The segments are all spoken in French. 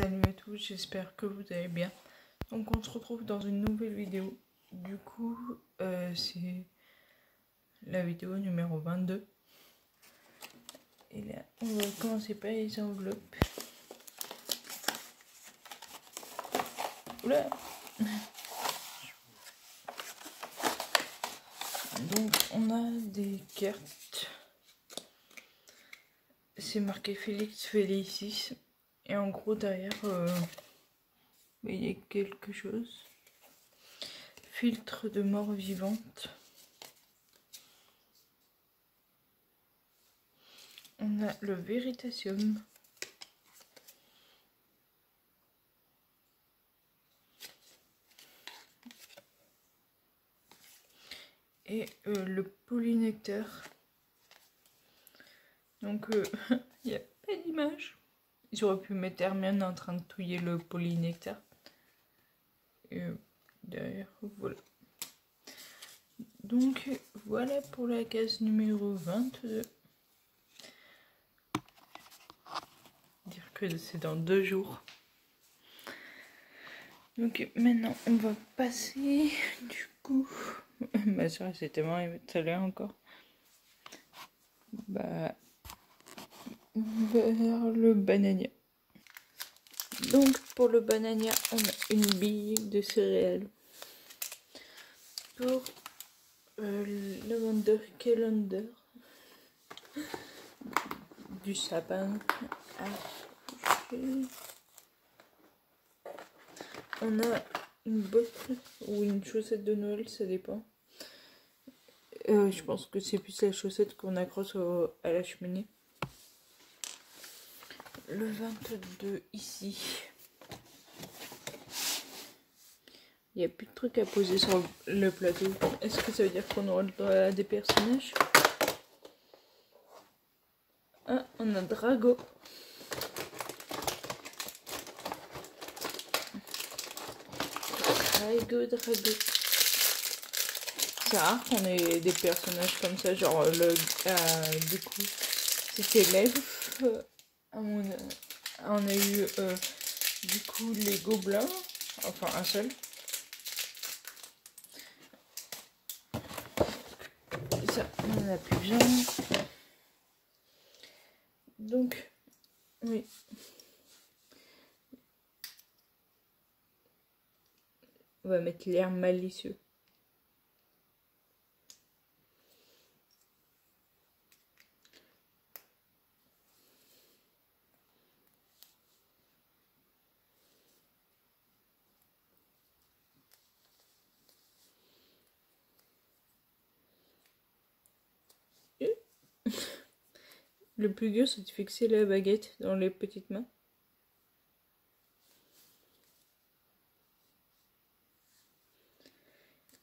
Salut à tous, j'espère que vous allez bien. Donc on se retrouve dans une nouvelle vidéo. Du coup, c'est la vidéo numéro 22. Et là, on va commencer par les enveloppes. Oula! Donc on a des cartes. C'est marqué Félix Félicis. Et en gros derrière, il y a quelque chose. Filtre de mort vivante. On a le Veritasium. Et le polynectar. Donc il n'y a pas d'image. J'aurais pu mettre Hermione en train de touiller le polynectar. Et derrière, voilà. Donc voilà pour la case numéro 22. Dire que c'est dans 2 jours. Donc maintenant on va passer du coup. Ma soeur s'est tellement étalée encore. Bah vers le banania. Donc pour le banania, on a une bille de céréales. Pour Lavender Calendar, du sapin à coucher. On a une botte ou une chaussette de Noël, ça dépend. Je pense que c'est plus la chaussette qu'on accroche à la cheminée. Le 22 ici. Il n'y a plus de trucs à poser sur le plateau. Est-ce que ça veut dire qu'on aura le droit à des personnages? Ah, on a Drago. Drago. C'est rare qu'on ait des personnages comme ça, genre du coup, c'était l'elfe. On a eu du coup les gobelins, enfin un seul. Ça, on en a plus besoin. Donc, oui. On va mettre l'air malicieux. Le plus dur, c'est de fixer la baguette dans les petites mains.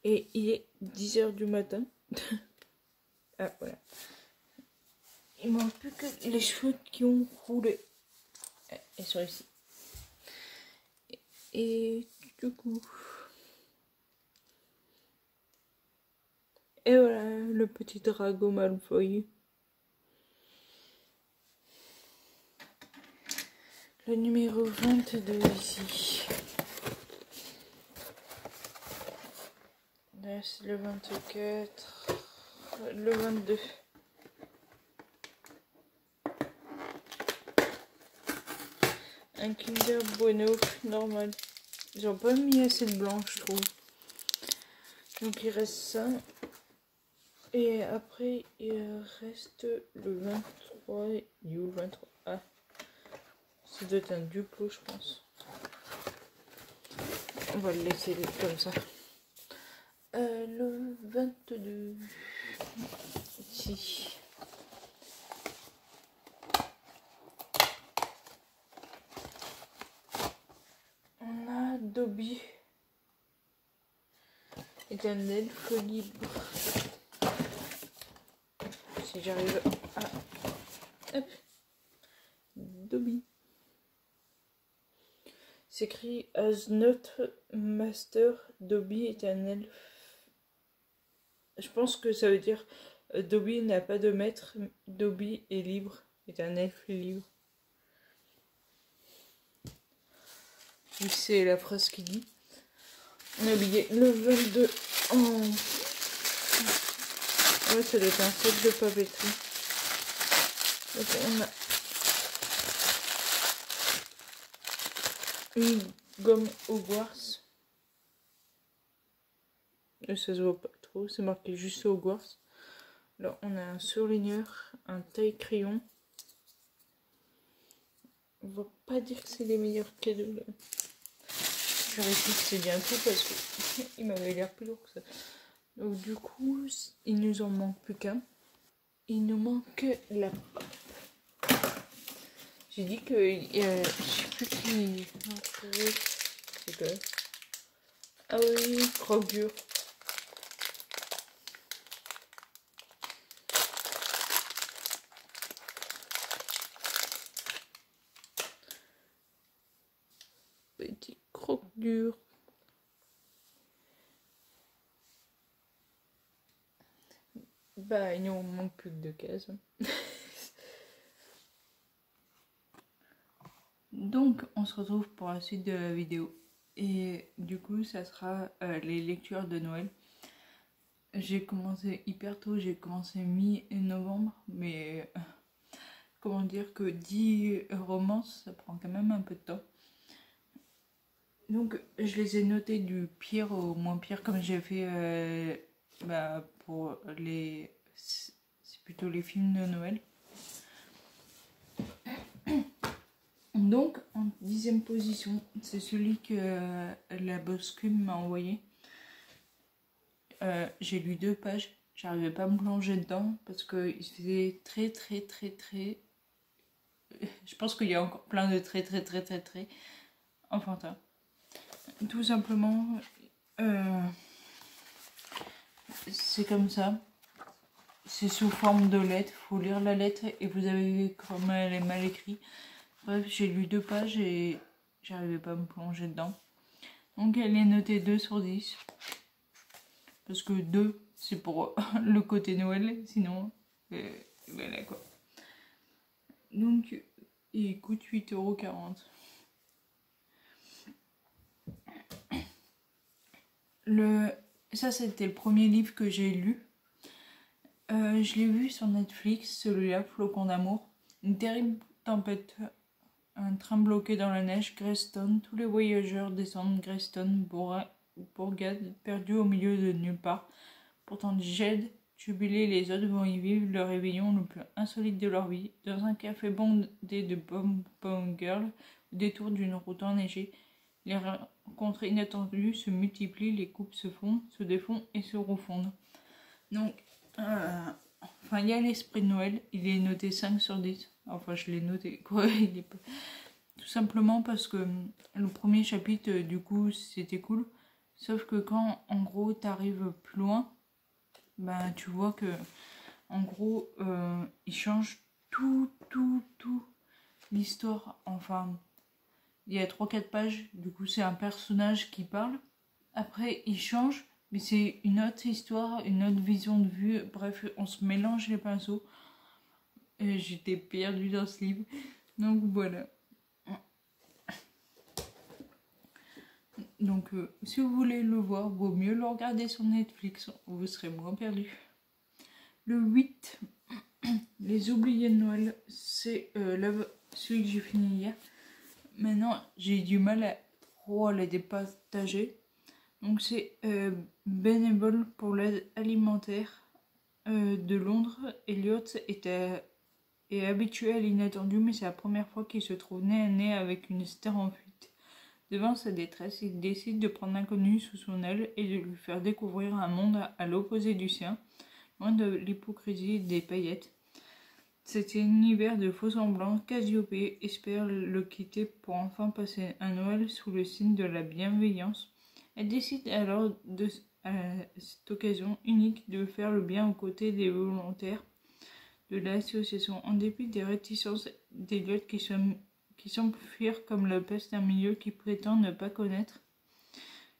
Et il est 10 h du matin. Ah, voilà. Il manque plus que les cheveux qui ont roulé. Ils sont ici. Et du coup... Et voilà, le petit Drago Malfoy. Le numéro 22 ici. Là, c'est le 24. Le 22. Un Kinder Bueno normal. Ils ont pas mis assez de blanc, je trouve. Donc il reste ça. Et après, il reste le 23. Il est où le 23? Ah. Ça doit être un Duplo, je pense. On va le laisser comme ça. Le 22. Ici. On a Dobby. C'est un elfe libre. Si j'arrive à... Hop. Dobby. C'est écrit As notre master, Dobby est un elfe. Je pense que ça veut dire Dobby n'a pas de maître, Dobby est libre, est un elfe libre. Oui, c'est la phrase qui dit. On a habillé le 22 en... Ouais, ça doit être un set de papeterie. Donc on a une gomme Hogwarts. Ça se voit pas trop, c'est marqué juste Hogwarts. Alors on a un surligneur, un taille-crayon. On va pas dire que c'est les meilleurs cadeaux là. Je vérifie que c'est bien tout parce que il m'avait l'air plus lourd que ça. Donc du coup, il nous en manque plus qu'un. Il nous manque la pape. J'ai dit que je sais plus qui. C'est quoi? Ah oui, croque-dur. Petit croque-dur. Bah, il nous manque plus que 2 cases. Donc, on se retrouve pour la suite de la vidéo. Et du coup, ça sera les lectures de Noël. J'ai commencé hyper tôt, j'ai commencé mi-novembre, mais comment dire que 10 romances, ça prend quand même un peu de temps. Donc, je les ai notés du pire au moins pire, comme j'ai fait pour les... C'est plutôt les films de Noël. Donc, en 10e position, c'est celui que la boss Cum m'a envoyé. J'ai lu 2 pages, j'arrivais pas à me plonger dedans parce qu'il faisait très. Je pense qu'il y a encore plein de très enfantin. Tout simplement, c'est comme ça. C'est sous forme de lettre, faut lire la lettre et vous avez comme elle est mal écrite. Bref, j'ai lu 2 pages et j'arrivais pas à me plonger dedans. Donc elle est notée 2 sur 10. Parce que 2, c'est pour le côté Noël, sinon, voilà quoi. Donc, il coûte 8,40 €. Ça, c'était le premier livre que j'ai lu. Je l'ai vu sur Netflix, celui-là, Flocon d'amour. Une terrible tempête, un train bloqué dans la neige, Greystone. Tous les voyageurs descendent Greystone, bourgade perdue au milieu de nulle part. Pourtant, Jed, jubilés, les autres vont y vivre le réveillon le plus insolite de leur vie. Dans un café bondé de Pom Girl, au détour d'une route enneigée, les rencontres inattendues se multiplient, les couples se font, se défont et se refondent. Donc, il y a l'esprit de Noël, il est noté 5 sur 10. Enfin, je l'ai noté, quoi. Tout simplement parce que le premier chapitre, du coup, c'était cool. Sauf que quand, en gros, t'arrives plus loin, ben, tu vois que, en gros, il change tout l'histoire. Enfin, il y a 3-4 pages, du coup, c'est un personnage qui parle. Après, il change, mais c'est une autre histoire, une autre vision de vue. Bref, on se mélange les pinceaux. Et j'étais perdue dans ce livre. Donc, voilà. Donc, si vous voulez le voir, vaut mieux le regarder sur Netflix. Vous serez moins perdu. Le 8, Les oubliés de Noël, c'est celui que j'ai fini hier. Maintenant, j'ai du mal à trop les départager. Donc, c'est bénévole pour l'aide alimentaire de Londres. Elliot est habitué à l'inattendu, mais c'est la première fois qu'il se trouve nez à nez avec une star en fuite. Devant sa détresse, il décide de prendre l'inconnu sous son aile et de lui faire découvrir un monde à l'opposé du sien, loin de l'hypocrisie et des paillettes. Cet univers de faux-semblants, Cassiopée espère le quitter pour enfin passer un Noël sous le signe de la bienveillance. Elle décide alors, à cette occasion unique, de faire le bien aux côtés des volontaires de l'association, en dépit des réticences d'Elliot qui semble fuir comme la peste un milieu qui prétend ne pas connaître.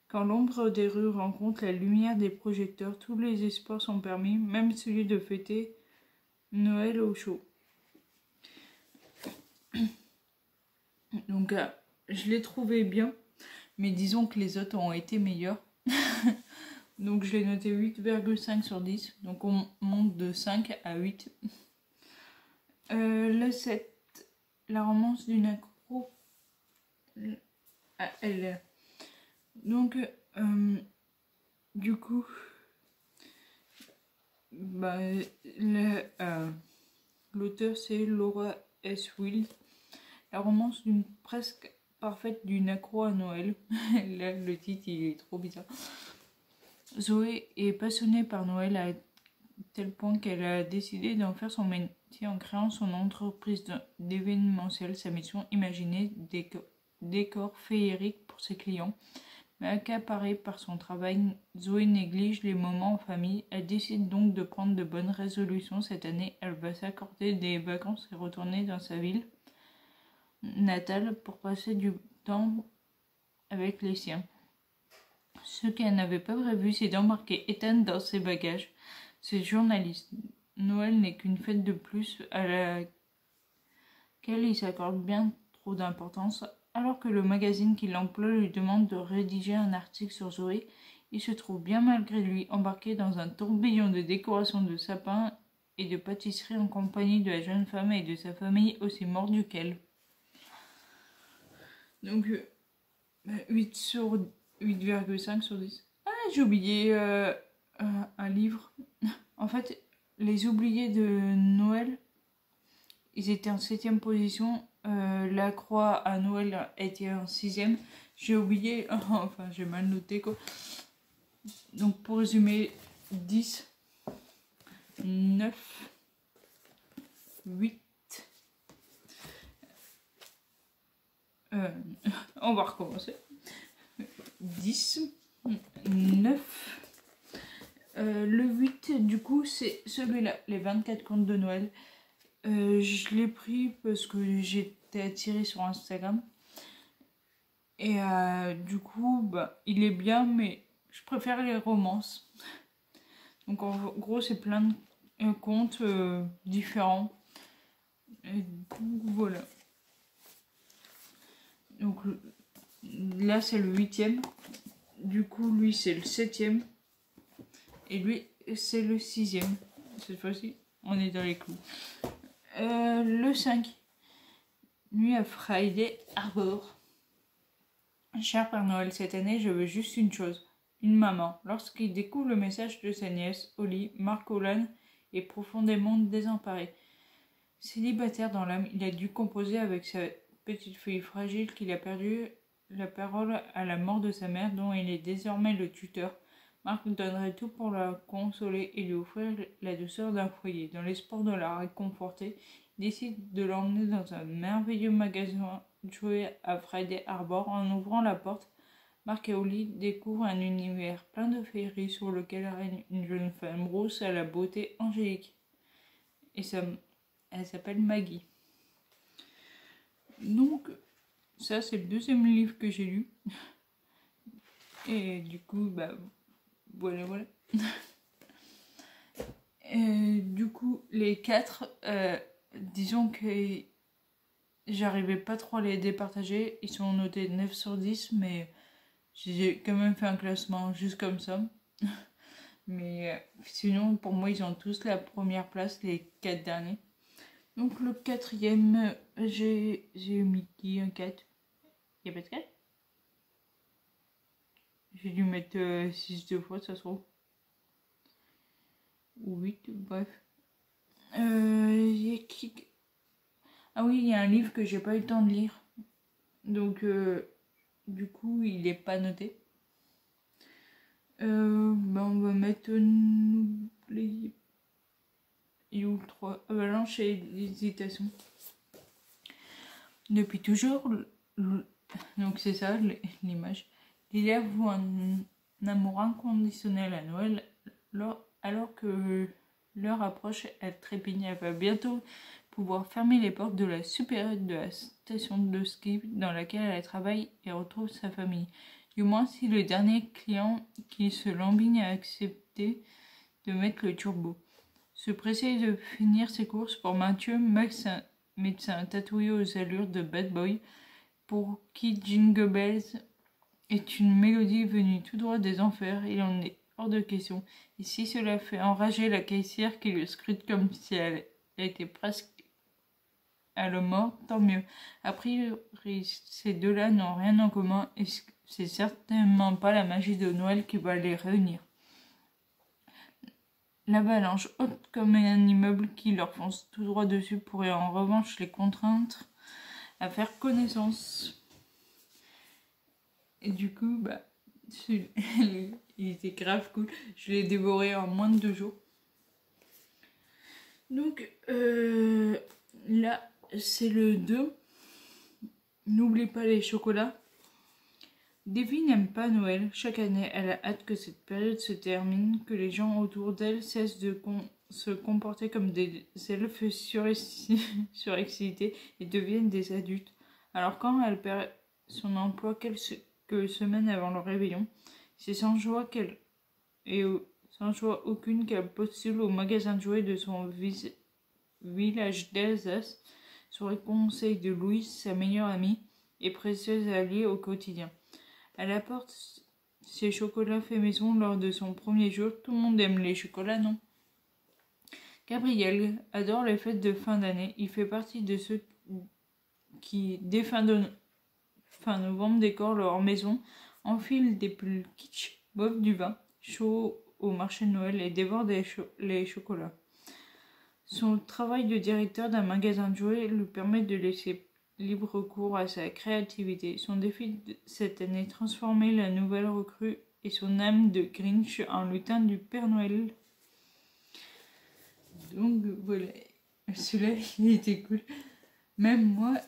Quand l'ombre des rues rencontre la lumière des projecteurs, tous les espoirs sont permis, même celui de fêter Noël au chaud. Donc, je l'ai trouvé bien. Mais disons que les autres ont été meilleurs. Donc je l'ai noté 8,5 sur 10. Donc on monte de 5 à 8. Le 7, la romance d'une accro à elle. Donc du coup, bah, l'auteur c'est Laura S. Wild. La romance d'une presque parfaite d'une accro à Noël. Là, le titre il est trop bizarre. Zoé est passionnée par Noël à tel point qu'elle a décidé d'en faire son métier en créant son entreprise d'événementiel. Sa mission, imaginer des décors féeriques pour ses clients. Mais accaparée par son travail, Zoé néglige les moments en famille. Elle décide donc de prendre de bonnes résolutions. Cette année, elle va s'accorder des vacances et retourner dans sa ville natale pour passer du temps avec les siens. Ce qu'elle n'avait pas prévu, c'est d'embarquer Ethan dans ses bagages. C'est journaliste. Noël n'est qu'une fête de plus à laquelle il s'accorde bien trop d'importance. Alors que le magazine qui l'emploie lui demande de rédiger un article sur Zoé, il se trouve bien malgré lui embarqué dans un tourbillon de décorations de sapins et de pâtisseries en compagnie de la jeune femme et de sa famille aussi mordue qu'elle. Donc 8,5 sur 10. Ah, j'ai oublié un livre. En fait, les oubliés de Noël, ils étaient en 7e position. La croix à Noël était en 6e. J'ai oublié, enfin j'ai mal noté quoi. Donc pour résumer, 10, 9, 8. On va recommencer. 10, 9. Le 8, du coup, c'est celui-là, les 24 contes de Noël. Je l'ai pris parce que j'étais attirée sur Instagram. Et du coup, bah, il est bien, mais je préfère les romances. Donc en gros, c'est plein de contes différents. Et donc voilà. Donc là, c'est le 8e. Du coup, lui, c'est le 7e. Et lui, c'est le 6e. Cette fois-ci, on est dans les clous. Le 5. Nuit à Friday Harbor. Cher Père Noël, cette année, je veux juste une chose. Une maman. Lorsqu'il découvre le message de sa nièce, Holly, Mark Holland est profondément désemparé. Célibataire dans l'âme, il a dû composer avec sa petite fille fragile qu'il a perdu la parole à la mort de sa mère, dont il est désormais le tuteur. Mark donnerait tout pour la consoler et lui offrir la douceur d'un foyer. Dans l'espoir de la réconforter, il décide de l'emmener dans un merveilleux magasin jouet à Friday Harbor. En ouvrant la porte, Mark et Holly découvrent un univers plein de féerie sur lequel règne une jeune femme rousse à la beauté angélique. Et elle s'appelle Maggie. Donc, ça c'est le 2e livre que j'ai lu. Et du coup, bah voilà. Et du coup, les 4, disons que j'arrivais pas trop à les départager. Ils sont notés 9 sur 10, mais j'ai quand même fait un classement juste comme ça. Mais sinon, pour moi, ils ont tous la première place, les 4 derniers. Donc le 4e, j'ai mis qui un 4. Il n'y a pas de 4 ? J'ai dû mettre 6 deux fois, ça se trouve. Ou 8, bref. Y a qui... Ah oui, il y a un livre que j'ai pas eu le temps de lire. Donc, du coup, il n'est pas noté. Ben on va mettre les... Il est où le 3 Avalanche et l'hésitation. Depuis toujours, donc c'est ça l'image. Lilia voue un amour inconditionnel à Noël, alors que l'heure approche, elle trépigne. Elle va bientôt pouvoir fermer les portes de la supérieure de la station de ski dans laquelle elle travaille et retrouve sa famille. Du moins si le dernier client qui se lambigne a accepté de mettre le turbo. Se presser de finir ses courses pour Mathieu, Max, médecin tatoué aux allures de bad boy, pour qui Jingle Bells est une mélodie venue tout droit des enfers, il en est hors de question. Et si cela fait enrager la caissière qui le scrute comme si elle était presque à la mort, tant mieux. A priori, ces deux-là n'ont rien en commun et c'est certainement pas la magie de Noël qui va les réunir. L'avalanche haute comme un immeuble qui leur fonce tout droit dessus pourrait en revanche les contraindre à faire connaissance. Et du coup, il était grave cool. Je l'ai dévoré en moins de 2 jours. Donc, là, c'est le 2. N'oublie pas les chocolats. Davy n'aime pas Noël. Chaque année, elle a hâte que cette période se termine, que les gens autour d'elle cessent de se comporter comme des elfes surexcités et deviennent des adultes. Alors quand elle perd son emploi quelques semaines avant le réveillon, c'est sans joie aucune qu'elle postule au magasin de jouets de son village d'Alsace, sur les conseils de Louise, sa meilleure amie et précieuse alliée au quotidien. Elle apporte ses chocolats faits maison lors de son premier jour. Tout le monde aime les chocolats, non? Gabriel adore les fêtes de fin d'année. Il fait partie de ceux qui, dès fin novembre, décorent leur maison, enfilent des pulls kitsch, boivent du vin chaud au marché de Noël et dévorent les chocolats. Son travail de directeur d'un magasin de jouets lui permet de laisser libre cours à sa créativité. Son défi de cette année, transformer la nouvelle recrue et son âme de Grinch en lutin du Père Noël. Donc voilà, celui-là il était cool. Même moi,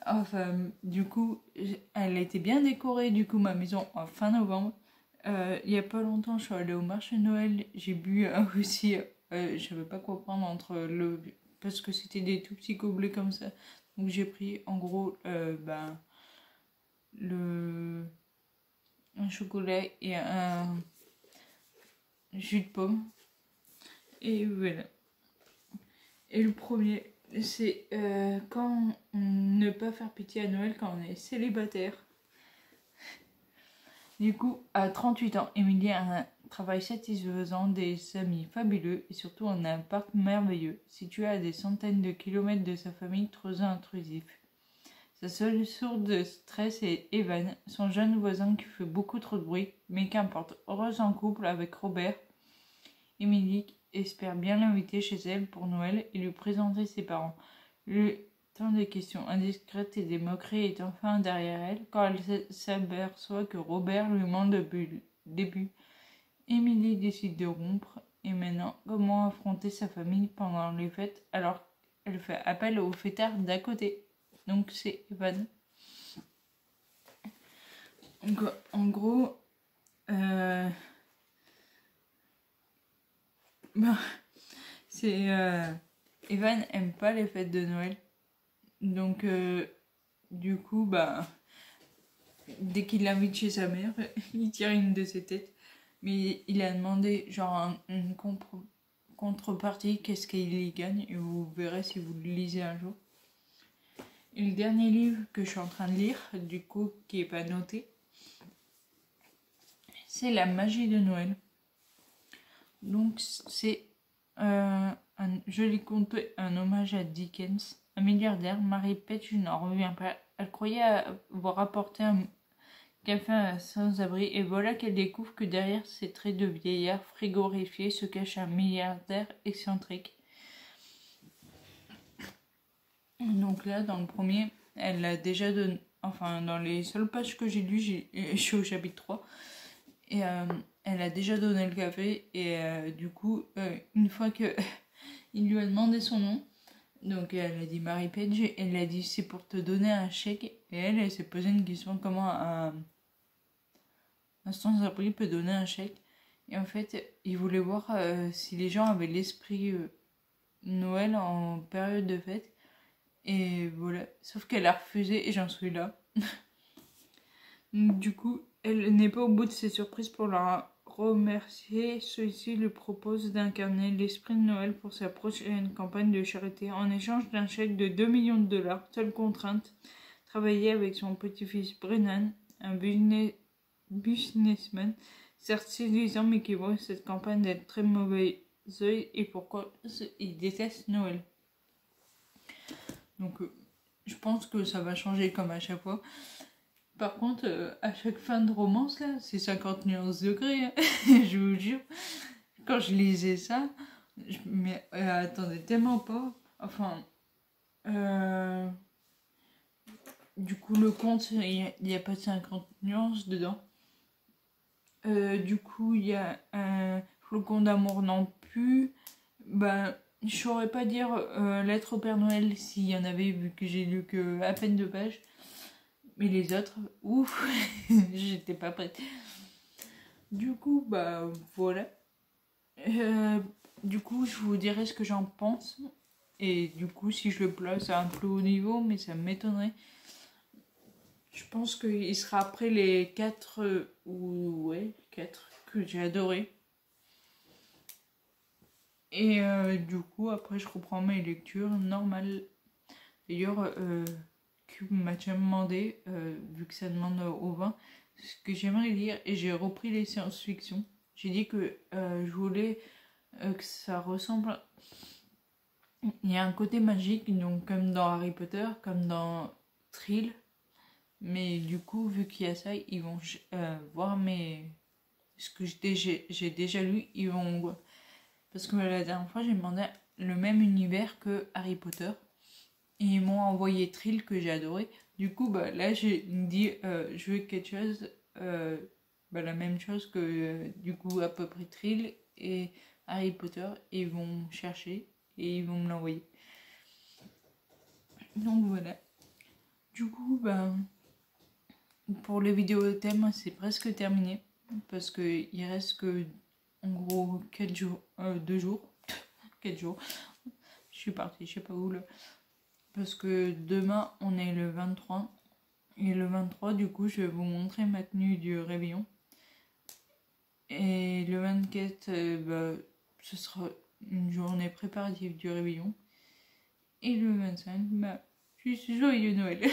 du coup, elle était bien décorée, du coup, ma maison en fin novembre. Il y a pas longtemps, je suis allée au marché de Noël, j'ai bu aussi, je savais pas quoi prendre parce que c'était des tout petits gobelets comme ça. Donc j'ai pris en gros un chocolat et un jus de pomme. Et voilà. Et le premier, c'est quand ne pas faire pitié à Noël quand on est célibataire. Du coup, à 38 ans, Émilie a un travail satisfaisant, des amis fabuleux et surtout un appart merveilleux, situé à des centaines de kilomètres de sa famille très intrusif. Sa seule source de stress est Evan, son jeune voisin qui fait beaucoup trop de bruit, mais qu'importe. Heureuse en couple avec Robert, Émilie espère bien l'inviter chez elle pour Noël et lui présenter ses parents. Le temps des questions indiscrètes et des moqueries est enfin derrière elle quand elle s'aperçoit que Robert lui ment depuis le début. Émilie décide de rompre et maintenant comment affronter sa famille pendant les fêtes alors qu'elle fait appel au fêtard d'à côté. Donc c'est Evan. Donc, en gros, Evan aime pas les fêtes de Noël. Donc du coup, dès qu'il l'invite chez sa mère, il tire une de ses têtes. Mais il a demandé genre une contrepartie, qu'est-ce qu'il y gagne, et vous verrez si vous le lisez un jour. Et le dernier livre que je suis en train de lire, du coup, qui est pas noté, c'est La magie de Noël. Donc c'est un joli conte, un hommage à Dickens. Un milliardaire, Mary Page, n'en revient pas. Elle croyait avoir apporté un café à sans-abri et voilà qu'elle découvre que derrière ces traits de vieillard frigorifié se cache un milliardaire excentrique. Donc là, dans le premier, elle a déjà donné... Enfin, dans les seules pages que j'ai lues, je suis au chapitre 3. Et elle a déjà donné le café. Et du coup, une fois que il lui a demandé son nom, donc elle a dit Mary Page, et elle a dit c'est pour te donner un chèque. Et elle s'est posé une question, comment un sans-abri peut donner un chèque. Et en fait, il voulait voir si les gens avaient l'esprit Noël en période de fête. Et voilà, sauf qu'elle a refusé et j'en suis là. Du coup, elle n'est pas au bout de ses surprises. Pour la remercier, celui-ci lui propose d'incarner l'esprit de Noël pour sa prochaine campagne de charité en échange d'un chèque de 2 millions de dollars. Seule contrainte, travailler avec son petit-fils Brennan, un businessman, certes séduisant mais qui voit cette campagne d'être très mauvais œil et pourquoi il déteste Noël. Donc je pense que ça va changer comme à chaque fois. Par contre, à chaque fin de romance, là, c'est 50 nuances degrés, hein. Je vous jure. Quand je lisais ça, mais attendez tellement pas. Enfin, du coup, le conte, il n'y a pas de 50 nuances dedans. Du coup, il y a un flocon d'amour non plus. Ben, je saurais pas dire lettre au Père Noël s'il y en avait, vu que j'ai lu que à peine 2 pages. Mais les autres, ouf, j'étais pas prête. Du coup, bah voilà. Du coup, je vous dirai ce que j'en pense. Et du coup, si je le place à un plus haut niveau, mais ça m'étonnerait. Je pense qu'il sera après les 4 ouais, 4 que j'ai adoré. Et du coup, après, je reprends mes lectures normales. D'ailleurs, Cube m'a déjà demandé, vu que ça demande au 20, ce que j'aimerais lire. Et j'ai repris les science-fiction. J'ai dit que je voulais que ça ressemble. Il y a un côté magique, donc comme dans Harry Potter, comme dans Thrill. Mais du coup, vu qu'il y a ça, ils vont voir ce que j'ai déjà lu. Ils vont. Parce que la dernière fois, j'ai demandé le même univers que Harry Potter. Et ils m'ont envoyé Thrill que j'ai adoré. Du coup, bah, là, j'ai dit je veux quelque chose. La même chose que du coup, à peu près Thrill et Harry Potter. Et ils vont chercher et ils vont me l'envoyer. Donc voilà. Du coup, bah. Pour les vidéos thèmes, c'est presque terminé. Parce qu'il reste que, en gros, 4 jours. 2 jours. 4 jours. Je suis partie, je sais pas où. Parce que demain, on est le 23. Et le 23, du coup, je vais vous montrer ma tenue du réveillon. Et le 24, ce sera une journée préparative du réveillon. Et le 25, je suis joyeux Noël.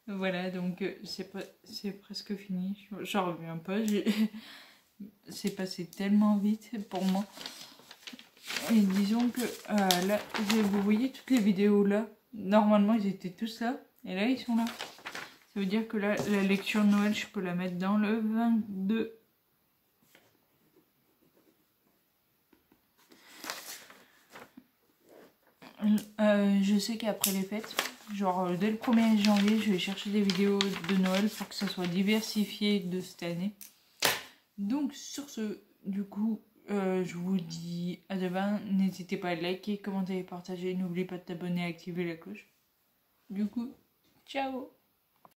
Voilà, donc c'est presque fini. J'en reviens pas. C'est passé tellement vite pour moi. Et disons que là, vous voyez toutes les vidéos là. Normalement, ils étaient tous là. Et là, ils sont là. Ça veut dire que là, la lecture de Noël, je peux la mettre dans le 22. Je sais qu'après les fêtes, genre dès le 1er janvier, je vais chercher des vidéos de Noël pour que ça soit diversifié de cette année. Donc sur ce, du coup, je vous dis à demain. N'hésitez pas à liker, commenter et partager. N'oubliez pas de t'abonner et activer la cloche. Du coup, ciao!